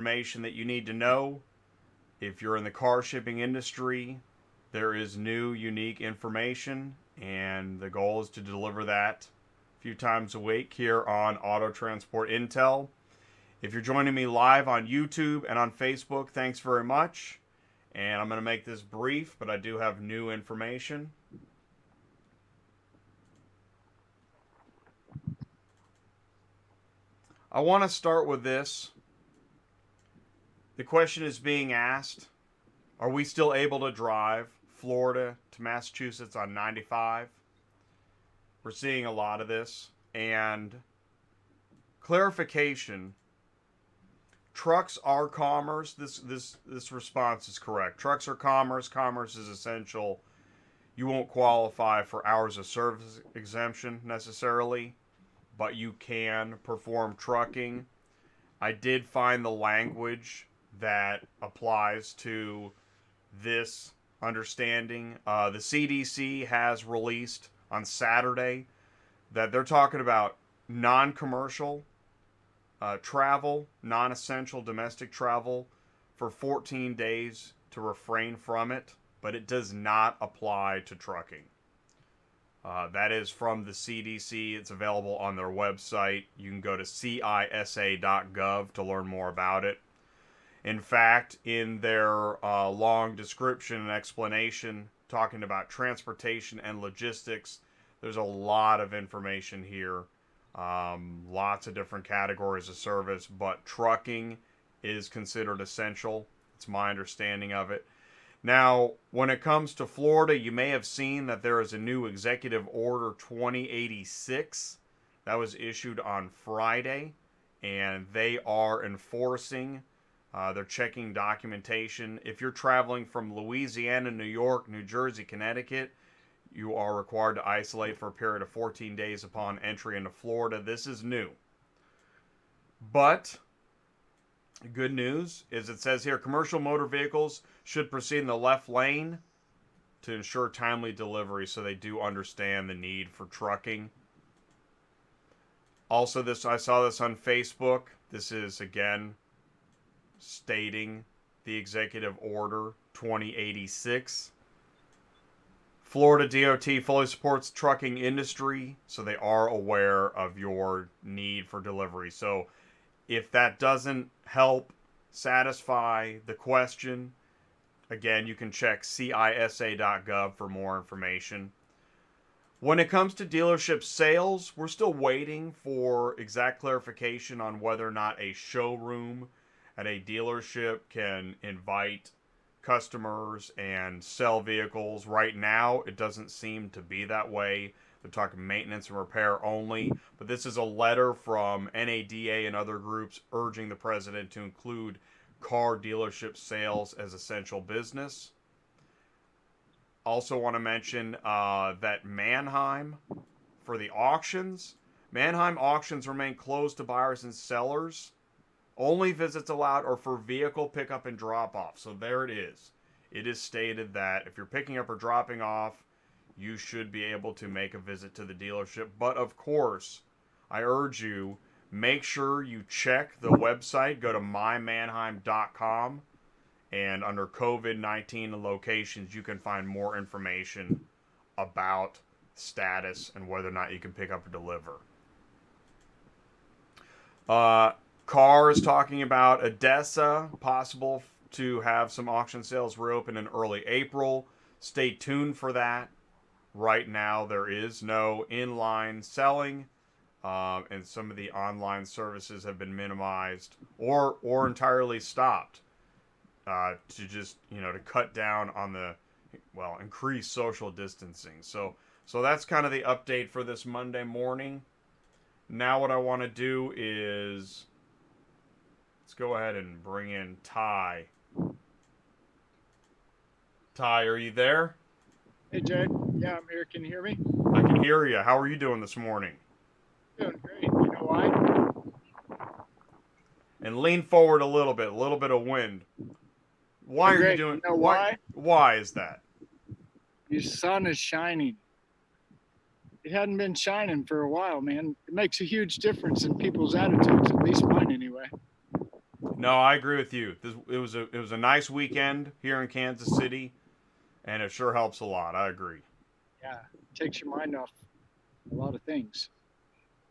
Information that you need to know. If you're in the car shipping industry, there is new, unique information, and the goal is to deliver that a few times a week here on Auto Transport Intel. If you're joining me live on YouTube and on Facebook, thanks very much. And I'm going to make this brief, but I do have new information. I want to start with this. The question is being asked, are we still able to drive Florida to Massachusetts on 95? We're seeing a lot of this. And clarification, trucks are commerce. This response is correct. Trucks are commerce. Commerce is essential. You won't qualify for hours of service exemption necessarily, but you can perform trucking. I did find the language that applies to this understanding. The CDC has released on Saturday that they're talking about non-commercial travel, non-essential domestic travel for 14 days to refrain from it, but it does not apply to trucking. That is from the CDC. It's available on their website. You can go to cisa.gov to learn more about it. In fact, in their long description and explanation talking about transportation and logistics, there's a lot of information here. Lots of different categories of service, but trucking is considered essential. It's my understanding of it. Now, when it comes to Florida, you may have seen that there is a new Executive Order 2086 that was issued on Friday, and they are enforcing, they're checking documentation. If you're traveling from Louisiana, New York, New Jersey, Connecticut, you are required to isolate for a period of 14 days upon entry into Florida. This is new. But good news is it says here, commercial motor vehicles should proceed in the left lane to ensure timely delivery, so they do understand the need for trucking. Also, I saw this on Facebook. This is, again, stating the Executive Order 2086. Florida DOT fully supports trucking industry, so they are aware of your need for delivery. So if that doesn't help satisfy the question, again, you can check cisa.gov for more information. When it comes to dealership sales, we're still waiting for exact clarification on whether or not a showroom at a dealership can invite customers and sell vehicles. Right now, it doesn't seem to be that way. They're talking maintenance and repair only. But this is a letter from NADA and other groups urging the president to include car dealership sales as essential business. Also want to mention that Manheim, for the auctions, Manheim auctions remain closed to buyers and sellers. Only visits allowed are for vehicle pickup and drop off. So there it is. It is stated that if you're picking up or dropping off, you should be able to make a visit to the dealership. But of course, I urge you, make sure you check the website. Go to mymanheim.com, and under COVID-19 locations, you can find more information about status and whether or not you can pick up or deliver. Carr is talking about Odessa, possible to have some auction sales reopen in early April. Stay tuned for that. Right now, there is no inline selling, and some of the online services have been minimized or entirely stopped to just, to cut down on the, increase social distancing. So that's kind of the update for this Monday morning. Now what I want to do is let's go ahead and bring in Ty. Ty, are you there? Hey, Jay. Yeah, I'm here. Can you hear me? I can hear you. How are you doing this morning? Doing great. You know why? And lean forward a little bit of wind. Why are you doing? You know why? Why is that? Your sun is shining. It hadn't been shining for a while, man. It makes a huge difference in people's attitudes, at least mine anyway. No, I agree with you. It was a nice weekend here in Kansas City, and it sure helps a lot. I agree. Yeah, takes your mind off a lot of things.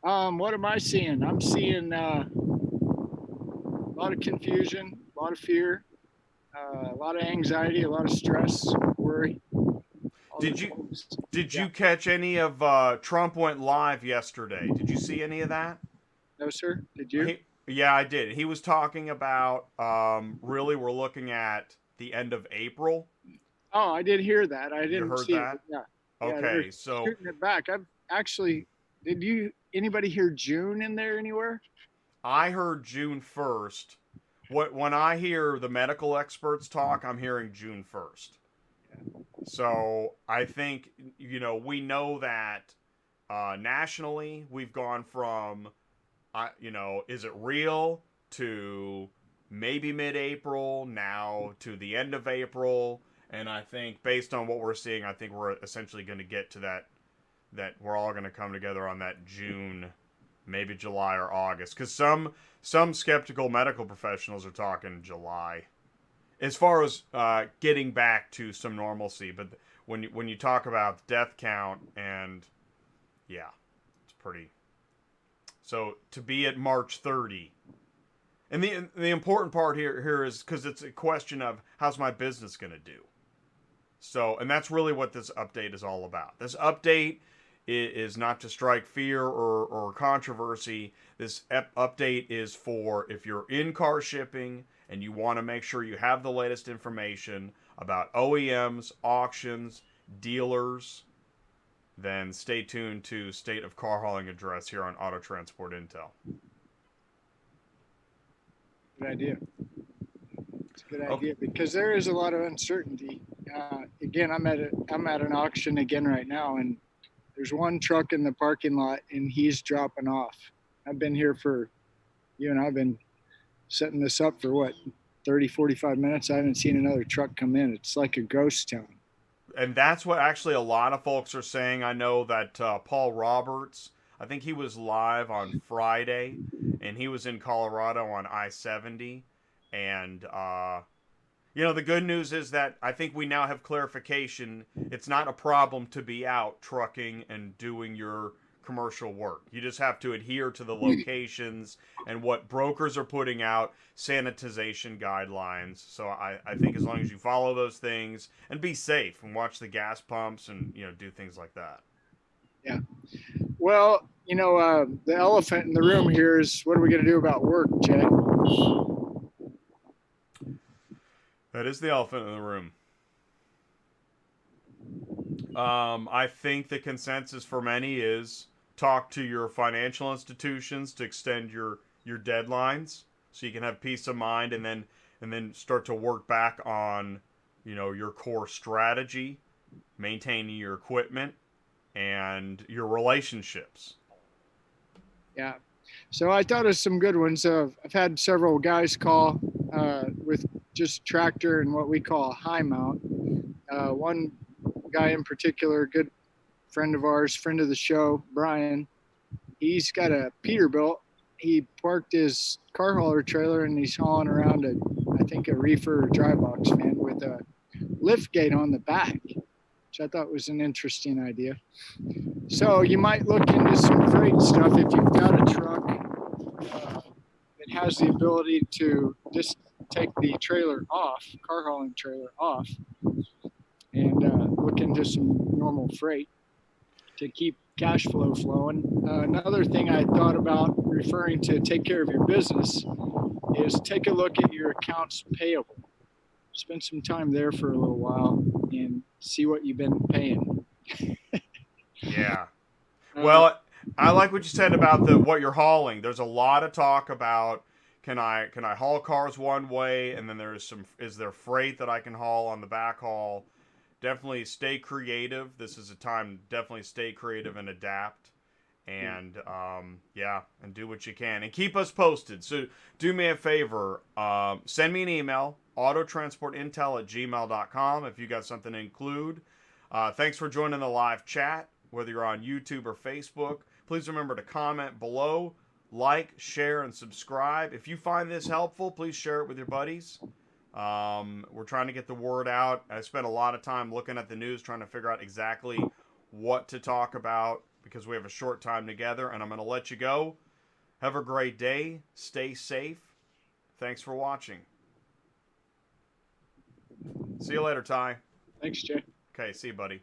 What am I seeing? I'm seeing a lot of confusion, a lot of fear, a lot of anxiety, a lot of stress, worry, all the Did you things. did Yeah. you catch any of Trump went live yesterday? Did you see any of that? No, sir. Did you? Yeah, I did. He was talking about really we're looking at the end of April. Oh, I did hear that. I You didn't heard see it, but that? yeah, yeah, they're Okay, so shooting it back. I've actually. Did you? Anybody hear June in there anywhere? I heard June 1st. When I hear the medical experts talk, I'm hearing June 1st. So I think we know that nationally we've gone from is it real to maybe mid-April now to the end of April, and I think based on what we're seeing, I think we're essentially going to get to that we're all going to come together on that June, maybe July or August, because some skeptical medical professionals are talking July as far as getting back to some normalcy. But when you talk about death count and yeah, it's pretty. So to be at March 30, and the important part here is because it's a question of how's my business going to do. So, and that's really what this update is all about. This update is not to strike fear or controversy. This update is for if you're in car shipping and you want to make sure you have the latest information about OEMs, auctions, dealers, then stay tuned to State of Car Hauling Address here on Auto Transport Intel. Good idea. It's a good Okay. idea because there is a lot of uncertainty. Again, I'm at an auction again right now, and there's one truck in the parking lot, and he's dropping off. I've been here for I've been setting this up for what 30, 45 minutes. I haven't seen another truck come in. It's like a ghost town. And that's what actually a lot of folks are saying. I know that Paul Roberts, I think he was live on Friday, and he was in Colorado on I-70. And, the good news is that I think we now have clarification. It's not a problem to be out trucking and doing your commercial work. You just have to adhere to the locations and what brokers are putting out, sanitization guidelines. So I think as long as you follow those things and be safe and watch the gas pumps and do things like that. Yeah. Well, the elephant in the room here is what are we going to do about work, Jay? That is the elephant in the room. I think the consensus for many is talk to your financial institutions to extend your deadlines so you can have peace of mind, and then start to work back on your core strategy, maintaining your equipment and your relationships. Yeah. So I thought of some good ones. I've had several guys call with just tractor and what we call a high mount. One guy in particular, a good friend of ours, friend of the show, Brian, he's got a Peterbilt. He parked his car hauler trailer and he's hauling around I think a reefer or dry box, man, with a lift gate on the back, which I thought was an interesting idea. So you might look into some freight stuff if you've got a truck that has the ability to just take the trailer off, car hauling trailer off, and look into some normal freight to keep cash flow flowing. Another thing I thought about referring to take care of your business is take a look at your accounts payable. Spend some time there for a little while and see what you've been paying. Yeah. Well, I like what you said about what you're hauling. There's a lot of talk about can I haul cars one way, and then is there freight that I can haul on the back haul. Definitely stay creative. This is a time to definitely stay creative and adapt. And and do what you can and keep us posted. So do me a favor, send me an email, autotransportintel@gmail.com, if you got something to include. Thanks for joining the live chat, whether you're on YouTube or Facebook. Please remember to comment below, like, share, and subscribe. If you find this helpful, please share it with your buddies. We're trying to get the word out. I spent a lot of time looking at the news trying to figure out exactly what to talk about because we have a short time together, and I'm going to let you go. Have a great day. Stay safe. Thanks for watching. See you later, Ty. Thanks, Jay. Okay, see you, buddy.